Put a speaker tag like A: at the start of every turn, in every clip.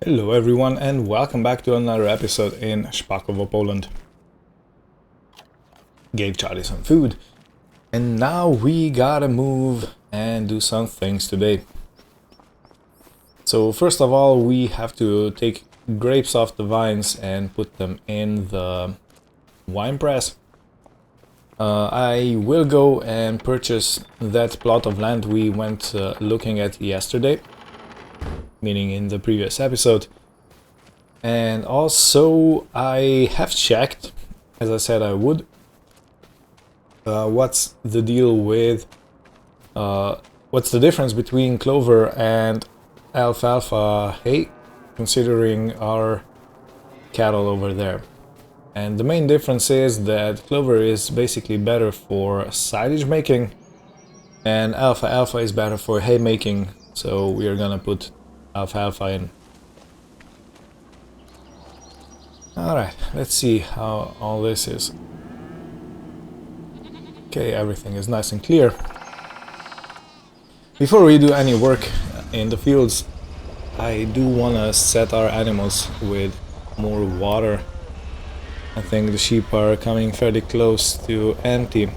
A: Hello everyone and welcome back to another episode in Spakovo, Poland. Gave Charlie some food and now we gotta move and do some things today. So first of all we have to take grapes off the vines and put them in the wine press. I will go and purchase that plot of land we went looking at yesterday, meaning in the previous episode. And also I have checked, as I said I would, what's the deal with what's the difference between clover and alfalfa hay, considering our cattle over there. And the main difference is that clover is basically better for silage making and alfalfa is better for hay making, so we are gonna put alfalfa in. Alright, let's see how all this is. Okay, everything is nice and clear. Before we do any work in the fields, I do want to set our animals with more water. I think the sheep are coming fairly close to empty.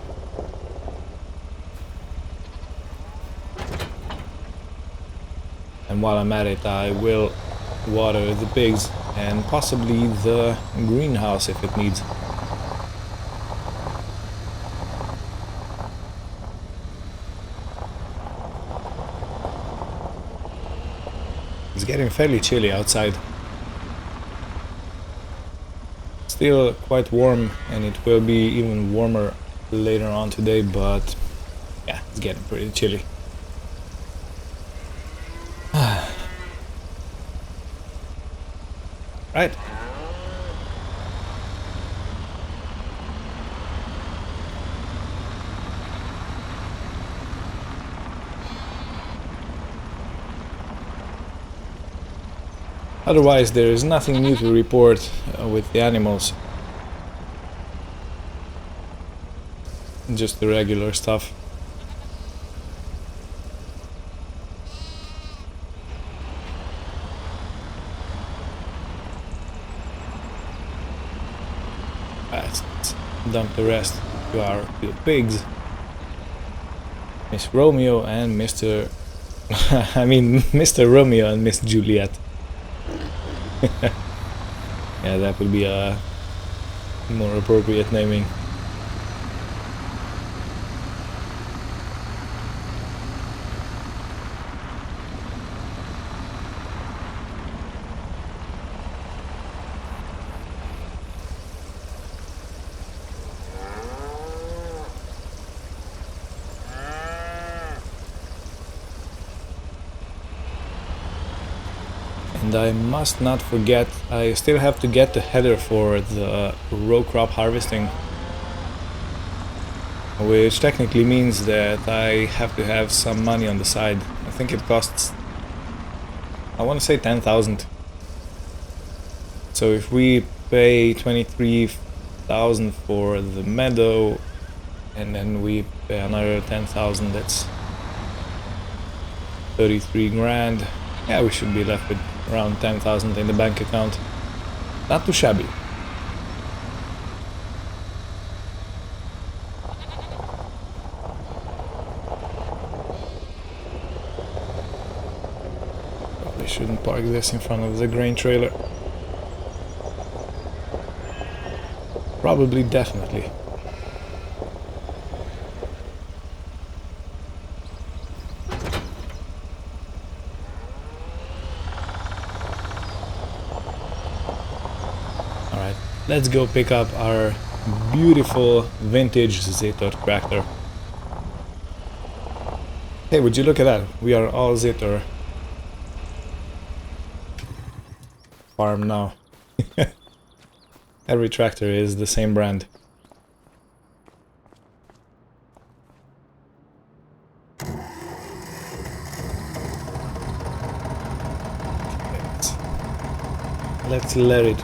A: And while I'm at it, I will water the pigs and possibly the greenhouse if it needs. It's getting fairly chilly outside. Still quite warm and it will be even warmer later on today, but yeah, it's getting pretty chilly. Right. Otherwise, there is nothing new to report with the animals. Just the regular stuff. Let's dump the rest to our two pigs. Miss Romeo and Mr. Mr. Romeo and Miss Juliet. Yeah, that would be a more appropriate naming. And I must not forget, I still have to get the header for the row crop harvesting, which technically means that I have to have some money on the side. I think it costs, I want to say 10,000. So if we pay 23,000 for the meadow and then we pay another 10,000, that's 33 grand. Yeah, we should be left with around 10,000 in the bank account. Not too shabby. Probably shouldn't park this in front of the grain trailer. Probably, definitely. Let's go pick up our beautiful vintage Zetor tractor. Hey, would you look at that? We are all Zetor farm now. Every tractor is the same brand. Let's let it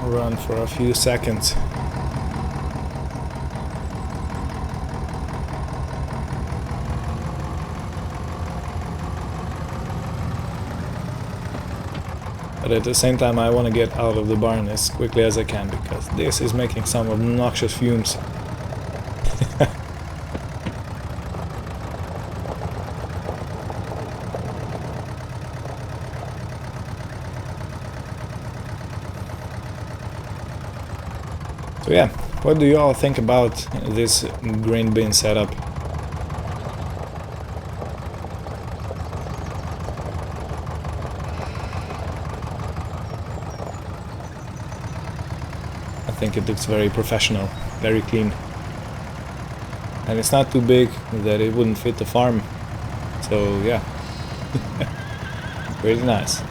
A: run for a few seconds. But at the same time I want to get out of the barn as quickly as I can, because this is making some obnoxious fumes. So yeah, what do you all think about this grain bin setup? I think it looks very professional, very clean. And it's not too big that it wouldn't fit the farm. So yeah, pretty nice.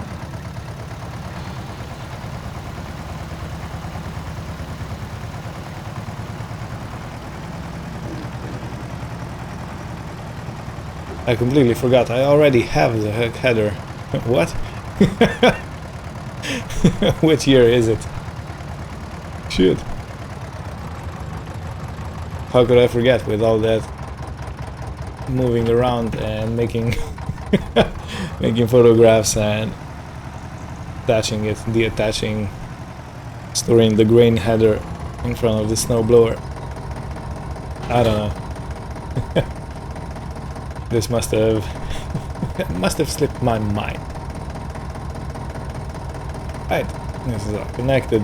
A: I completely forgot, I already have the header. What? Which year is it? Shoot. How could I forget with all that moving around and making making photographs and attaching it, deattaching, storing the grain header in front of the snowblower. I don't know. This must have slipped my mind. Right, this is all connected.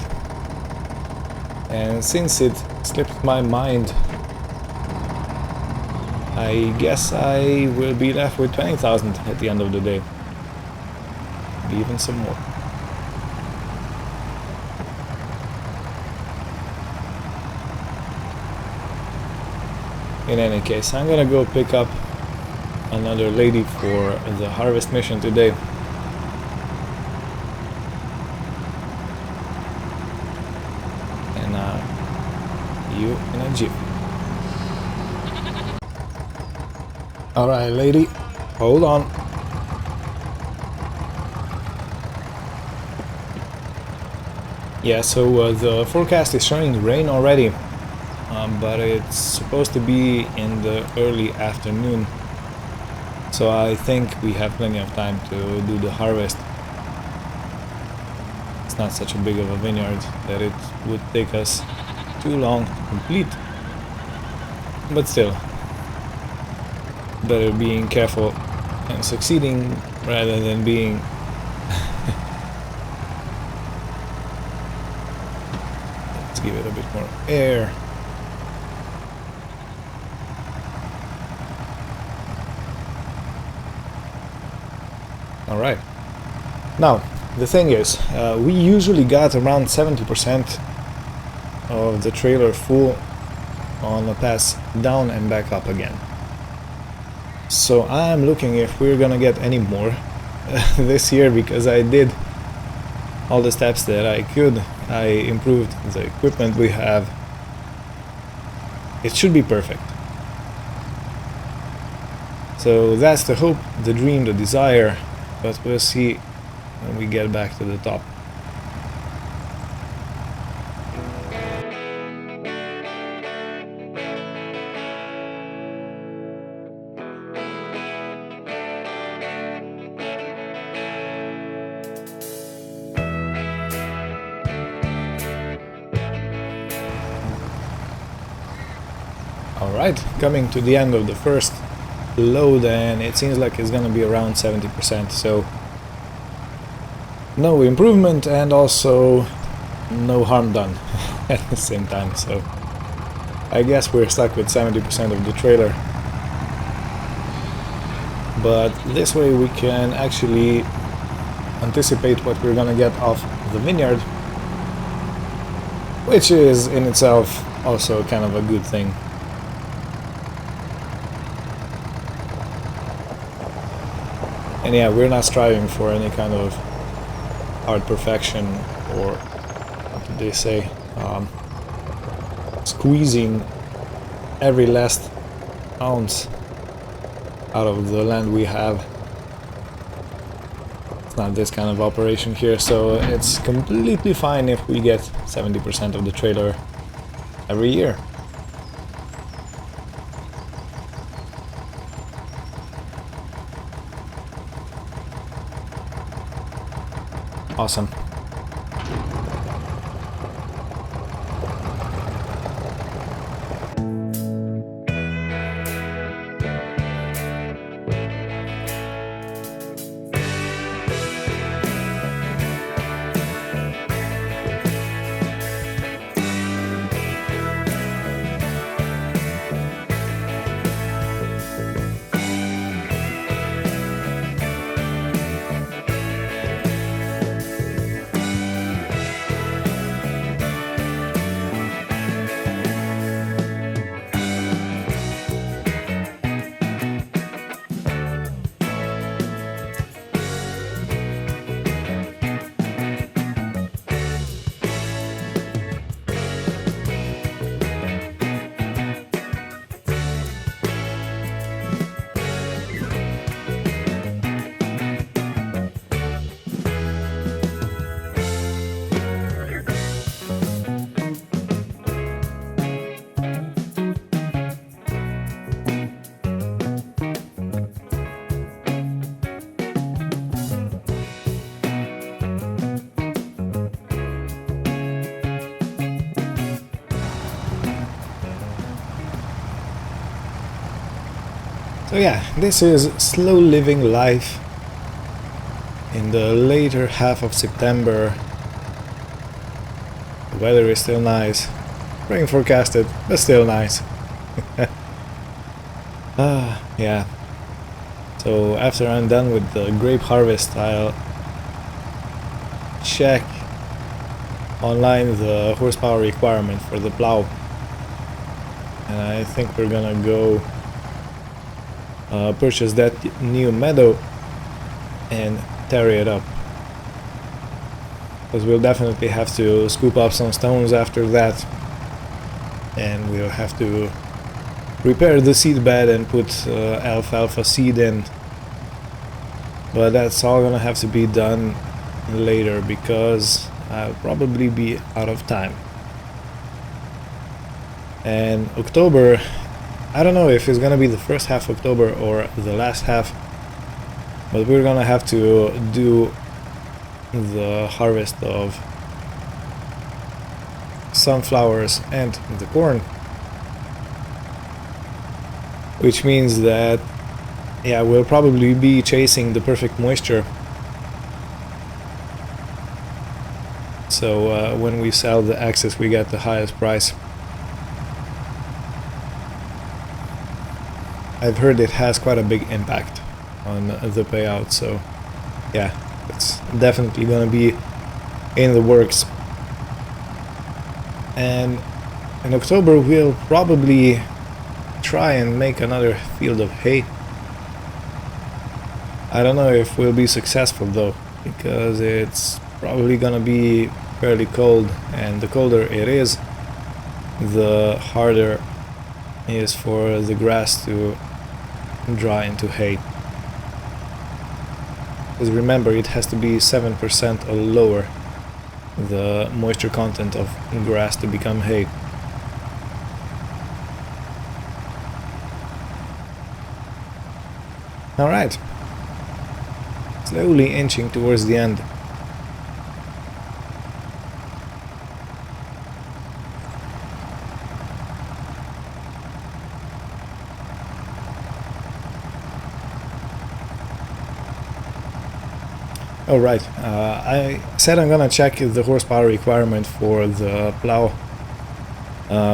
A: And since it slipped my mind, I guess I will be left with 20,000 at the end of the day. Maybe even some more. In any case, I'm gonna go pick up another lady for the harvest mission today. And you in a jeep. Alright, lady, hold on. Yeah, so the forecast is showing rain already, but it's supposed to be in the early afternoon. So I think we have plenty of time to do the harvest. It's not such a big of a vineyard that it would take us too long to complete. But still, better being careful and succeeding rather than being let's give it a bit more air. Alright, now the thing is, we usually got around 70% of the trailer full on the pass down and back up again. So I'm looking if we're gonna get any more this year, because I did all the steps that I could. I improved the equipment we have. It should be perfect. So that's the hope, the dream, the desire, but we'll see when we get back to the top. Alright, coming to the end of the first load, and it seems like it's gonna be around 70%, so no improvement and also no harm done at the same time, so I guess we're stuck with 70% of the trailer. But this way we can actually anticipate what we're gonna get off the vineyard, which is in itself also kind of a good thing. And yeah, we're not striving for any kind of art perfection, or what did they say, squeezing every last ounce out of the land we have. It's not this kind of operation here, so it's completely fine if we get 70% of the trailer every year. Awesome. So yeah, this is slow living life in the later half of September. The weather is still nice. Rain forecasted, but still nice. Yeah. So after I'm done with the grape harvest, I'll check online the horsepower requirement for the plow. And I think we're gonna go purchase that new meadow and tear it up, because we'll definitely have to scoop up some stones after that, and we'll have to repair the seed bed and put alfalfa seed in, but that's all gonna have to be done later because I'll probably be out of time. And October, I don't know if it's gonna be the first half of October or the last half, but we're gonna have to do the harvest of sunflowers and the corn, which means that, yeah, we'll probably be chasing the perfect moisture. So when we sell the excess, we get the highest price. I've heard it has quite a big impact on the payout, so yeah, it's definitely gonna be in the works. And in October we'll probably try and make another field of hay. I don't know if we'll be successful though, because it's probably gonna be fairly cold, and the colder it is, the harder it is for the grass to dry into hay. Because remember, it has to be 7% or lower, the moisture content of grass, to become hay. Alright, slowly inching towards the end. Oh right, I said I'm gonna check the horsepower requirement for the plow,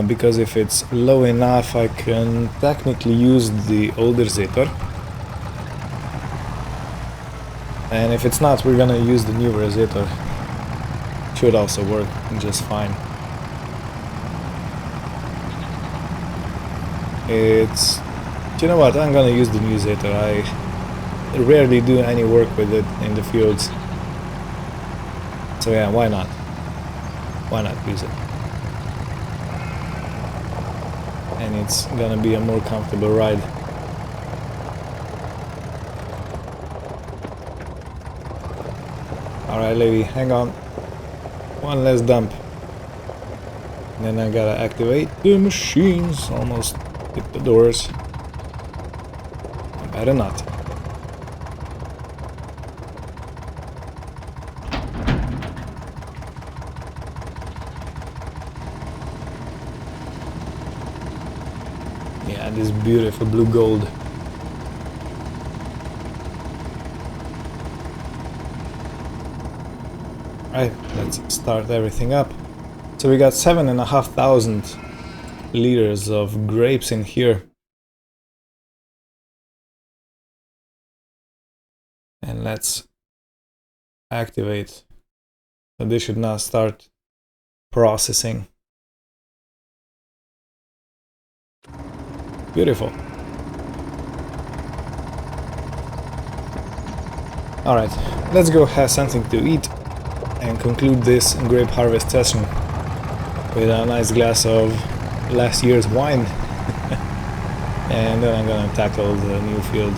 A: because if it's low enough I can technically use the older Zetor, and if it's not, we're gonna use the newer Zetor. Should also work just fine. It's... you know what, I'm gonna use the new Zetor. I rarely do any work with it in the fields, so yeah, why not use it, and it's gonna be a more comfortable ride. Alright lady, hang on, one less dump, and then I gotta activate the machines. Almost hit the doors, better not. Yeah, this beautiful blue gold. Right, let's start everything up. So we got 7,500 liters of grapes in here. And let's activate. So this should now start processing. Beautiful. Alright, let's go have something to eat and conclude this grape harvest session with a nice glass of last year's wine. And then I'm gonna tackle the new field.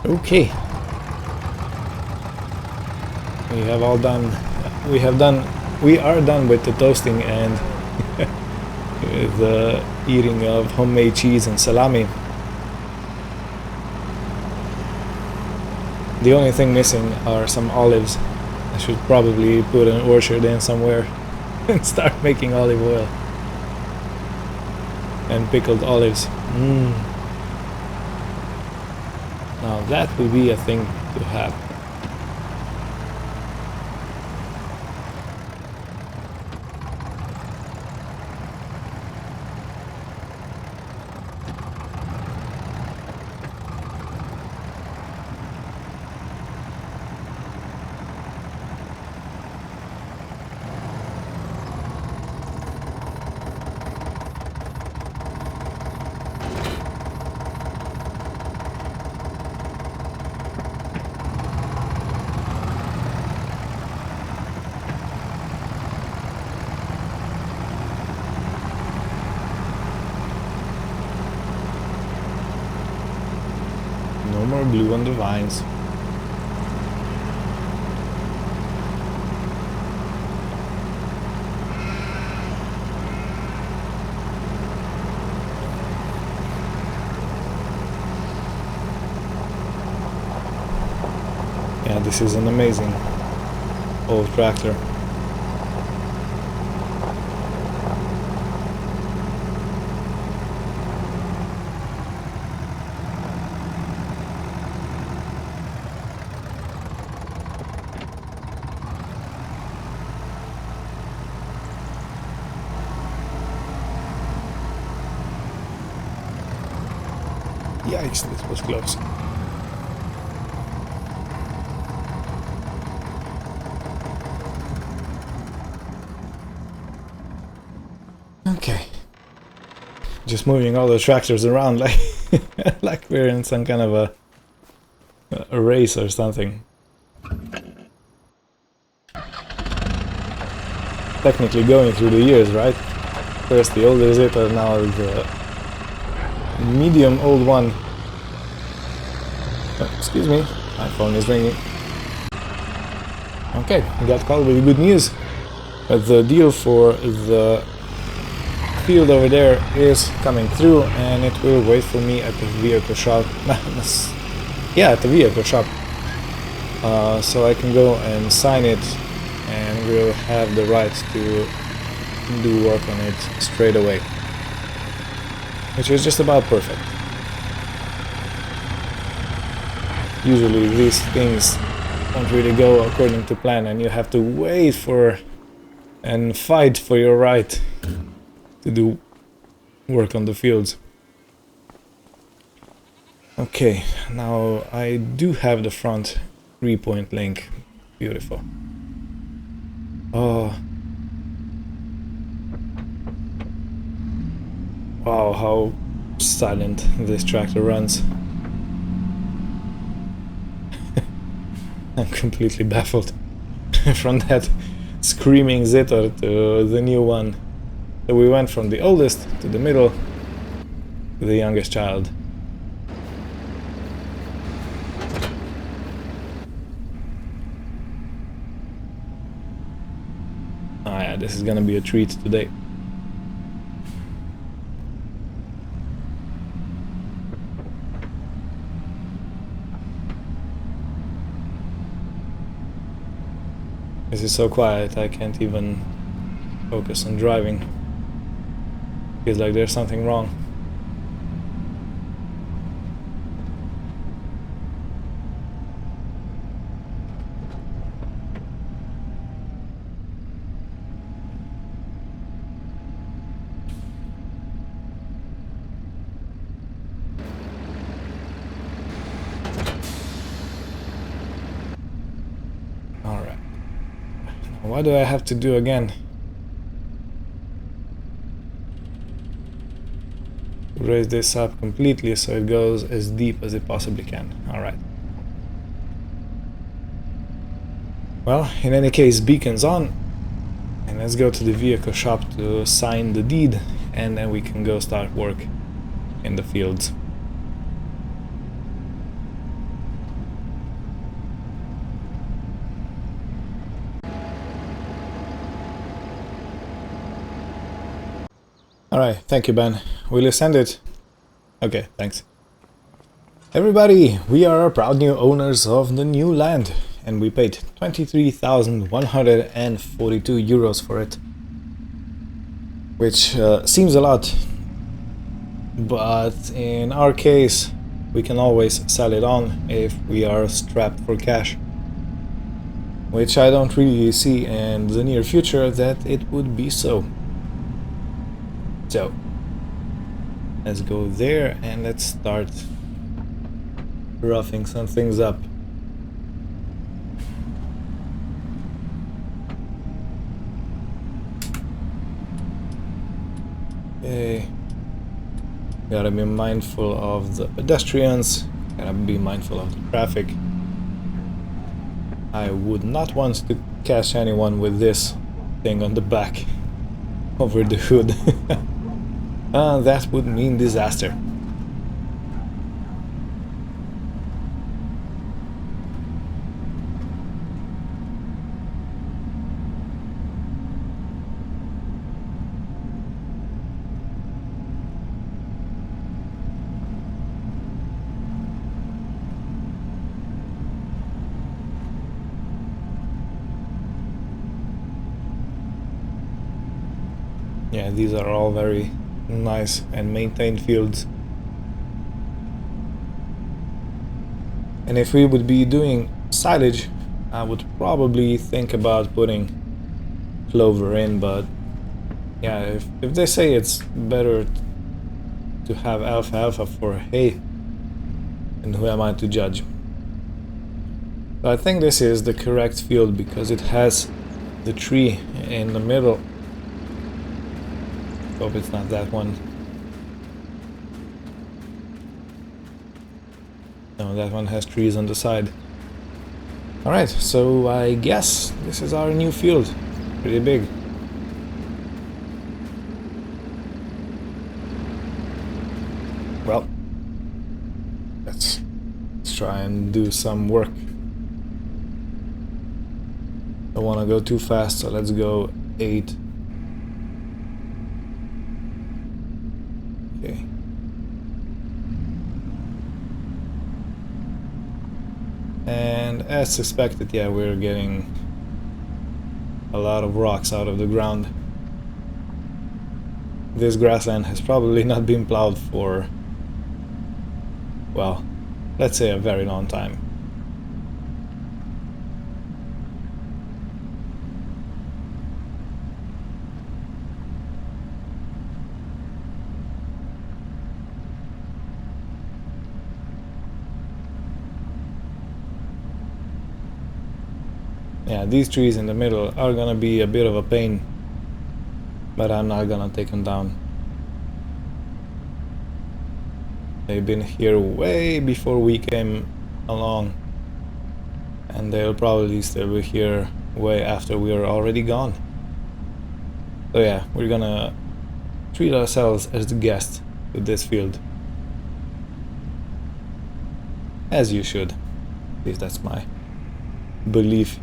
A: Okay. We are done with the toasting and with the eating of homemade cheese and salami. The only thing missing are some olives. I should probably put an orchard in somewhere and start making olive oil. And pickled olives. Now that would be a thing to have. No more blue on the vines. Yeah, this is an amazing old tractor. Yikes, this was close. Okay. Just moving all the tractors around like like we're in some kind of a race or something. Technically going through the years, right? First the older Zeta, now the medium old one. Oh, excuse me, my phone is ringing. Okay, we got called with good news. But the deal for the field over there is coming through, and it will wait for me at the vehicle shop. Yeah, at the vehicle shop. So I can go and sign it, and we'll have the right to do work on it straight away. Which is just about perfect. Usually these things don't really go according to plan, and you have to wait for and fight for your right to do work on the fields. Okay, now I do have the front 3-point link. Beautiful. Oh. Wow, how silent this tractor runs. I'm completely baffled from that screaming Zeta to the new one. So we went from the oldest to the middle to the youngest child. Ah yeah, this is gonna be a treat today. This is so quiet, I can't even focus on driving. Feels like there's something wrong. Alright. What do I have to do again? Raise this up completely so it goes as deep as it possibly can. Alright. Well, in any case, beacon's on. And let's go to the vehicle shop to sign the deed, and then we can go start work in the fields. Alright, thank you, Ben. Will you send it? Okay, thanks. Everybody, we are proud new owners of the new land, and we paid 23,142 euros for it. Which seems a lot, but in our case, we can always sell it on if we are strapped for cash. Which I don't really see in the near future that it would be so. So, let's go there and let's start roughing some things up. Okay. Gotta be mindful of the pedestrians, gotta be mindful of the traffic. I would not want to catch anyone with this thing on the back over the hood. That would mean disaster. Yeah, these are all very nice and maintained fields. And if we would be doing silage, I would probably think about putting clover in, but yeah, if they say it's better to have alfalfa for hay, then who am I to judge? So I think this is the correct field because it has the tree in the middle. Hope it's not that one. No, that one has trees on the side. Alright, so I guess this is our new field. Pretty big. Well, let's try and do some work. Don't want to go too fast, so let's go 8. Okay. And as suspected, yeah, we're getting a lot of rocks out of the ground. This grassland has probably not been plowed for, well, let's say a very long time. Yeah, these trees in the middle are gonna be a bit of a pain, but I'm not gonna take them down. They've been here way before we came along, and they'll probably still be here way after we are already gone. So yeah, we're gonna treat ourselves as the guest with this field. As you should. At least that's my belief.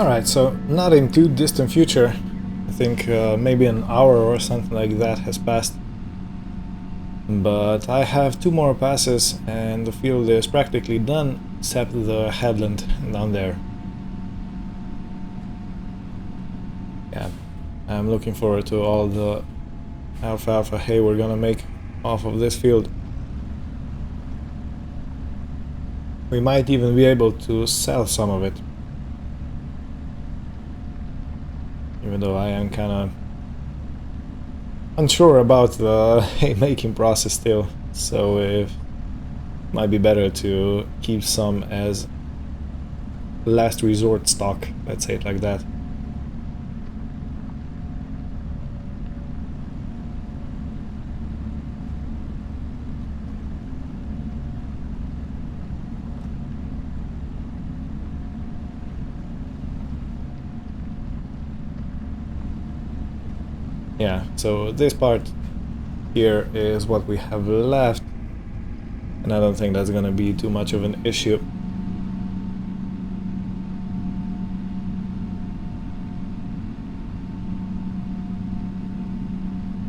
A: Alright, so not in too distant future, I think maybe an hour or something like that has passed. But I have 2 more passes and the field is practically done, except the headland down there. Yeah, I'm looking forward to all the alfalfa hay we're gonna make off of this field. We might even be able to sell some of it. Even though I am kinda unsure about the hay making process still, so it might be better to keep some as last resort stock, let's say it like that. Yeah, so this part here is what we have left, and I don't think that's gonna be too much of an issue.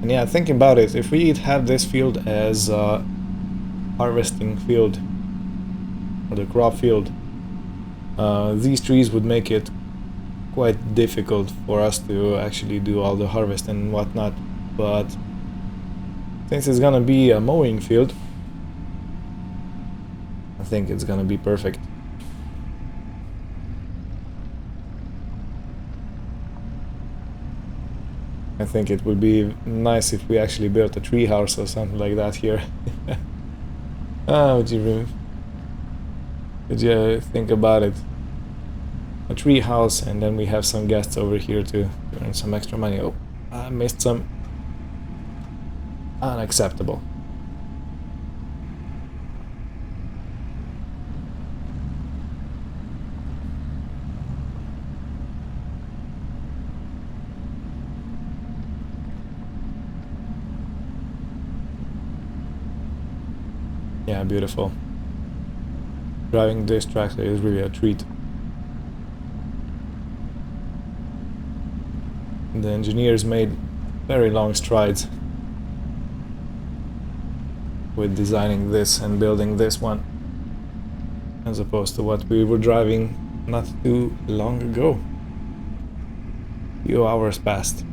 A: And yeah, thinking about it, if we'd have this field as a harvesting field, or the crop field, these trees would make it quite difficult for us to actually do all the harvest and whatnot, but since it's gonna be a mowing field, I think it's gonna be perfect. I think it would be nice if we actually built a tree house or something like that here. Would you think about it? A tree house, and then we have some guests over here to earn some extra money. Oh, I missed some. Unacceptable. Yeah, beautiful. Driving this tractor is really a treat. The engineers made very long strides with designing this and building this one, as opposed to what we were driving not too long ago. Few hours passed.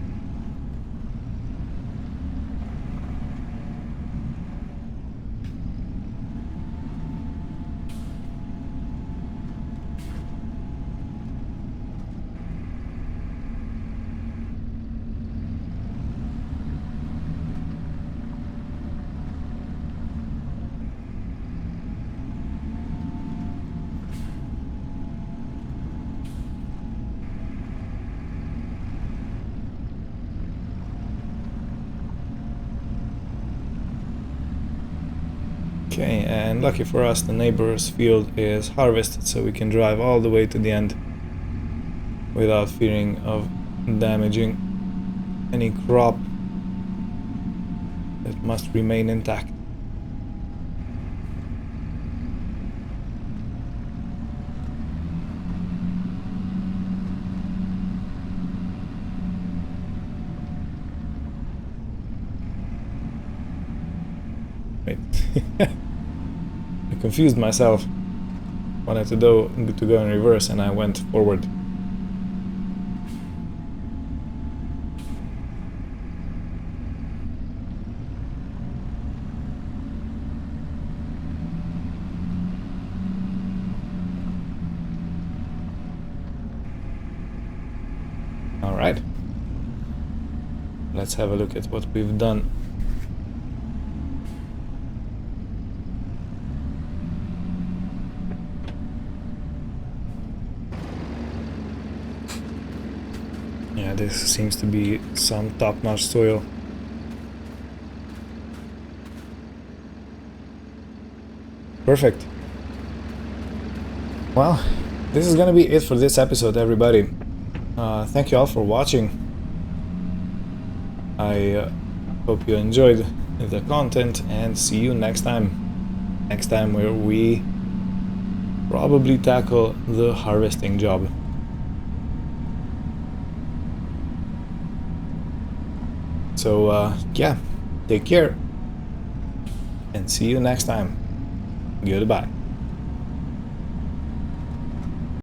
A: Okay, and lucky for us, the neighbor's field is harvested, so we can drive all the way to the end without fearing of damaging any crop that must remain intact. Wait. I confused myself. Wanted to go in reverse and I went forward. All right. Let's have a look at what we've done. Yeah, this seems to be some top-notch soil. Perfect. Well, this is gonna be it for this episode, everybody. Thank you all for watching. I hope you enjoyed the content, and see you next time. Next time where we probably tackle the harvesting job. So yeah, take care and see you next time. Goodbye.